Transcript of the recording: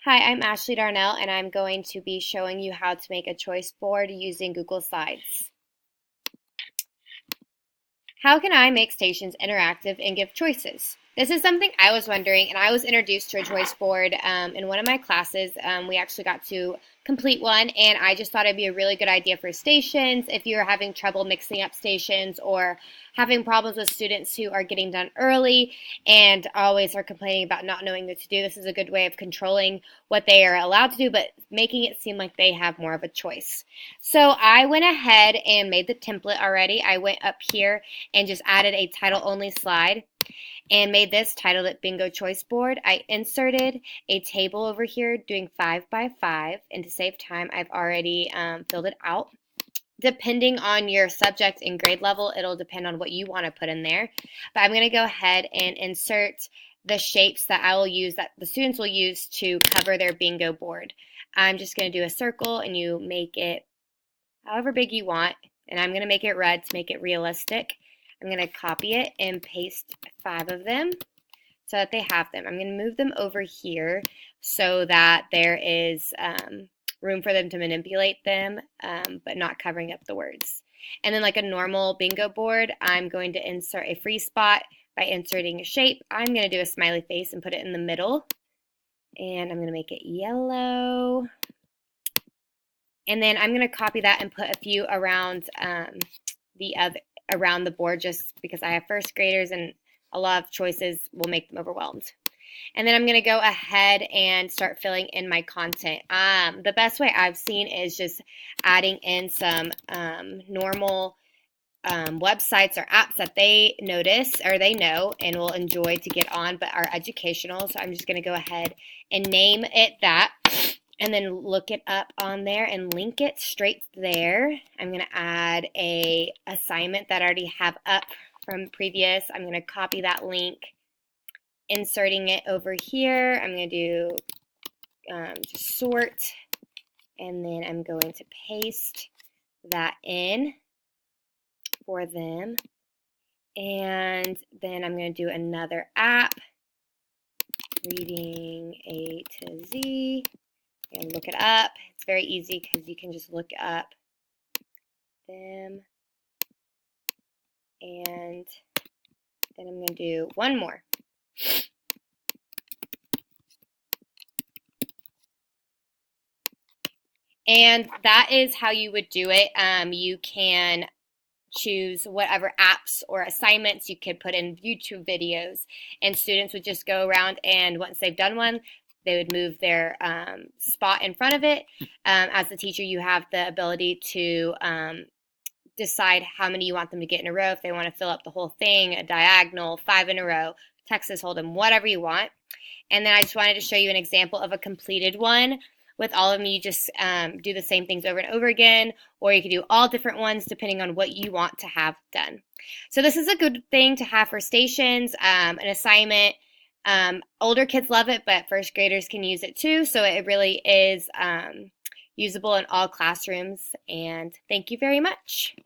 Hi, I'm Ashley Darnell, and I'm going to be showing you how to make a choice board using Google Slides. How can I make stations interactive and give choices? This is something I was wondering, and I was introduced to a choice board in one of my classes. We actually got to complete one, and I just thought it'd be a really good idea for stations if you're having trouble mixing up stations or having problems with students who are getting done early and always are complaining about not knowing what to do. This is a good way of controlling what they are allowed to do, but making it seem like they have more of a choice. So I went ahead and made the template already. I went up here and just added a title only slide and made this, titled it Bingo Choice Board. I inserted a table over here doing 5 by 5, and to save time I've already filled it out. Depending on your subject and grade level, it'll depend on what you want to put in there. But I'm going to go ahead and insert the shapes that I will use, that the students will use to cover their bingo board. I'm just going to do a circle, and you make it however big you want, and I'm going to make it red to make it realistic. I'm going to copy it and paste 5 of them so that they have them. I'm going to move them over here so that there is room for them to manipulate them, but not covering up the words. And then like a normal bingo board, I'm going to insert a free spot by inserting a shape. I'm going to do a smiley face and put it in the middle. And I'm going to make it yellow. And then I'm going to copy that and put a few around around the board, just because I have first graders and a lot of choices will make them overwhelmed. And then I'm going to go ahead and start filling in my content. The best way I've seen is just adding in some normal websites or apps that they notice or they know and will enjoy to get on, but are educational. So I'm just going to go ahead and name it that, and then look it up on there and link it straight there. I'm going to add a assignment that I already have up from previous. I'm going to copy that link, inserting it over here. I'm going to do just sort, and then I'm going to paste that in for them. And then I'm going to do another app, reading A to Z, and look it up. It's very easy because you can just look up them. And then I'm going to do one more. And that is how you would do it. You can choose whatever apps or assignments. You could put in YouTube videos, and students would just go around, and once they've done one, they would move their spot in front of it. As the teacher, you have the ability to decide how many you want them to get in a row. If they want to fill up the whole thing, a diagonal, 5 in a row, Texas Hold'em, whatever you want. And then I just wanted to show you an example of a completed one. With all of them, you just do the same things over and over again, or you can do all different ones depending on what you want to have done. So this is a good thing to have for stations, an assignment. Older kids love it, but first graders can use it too. So it really is usable in all classrooms. And thank you very much.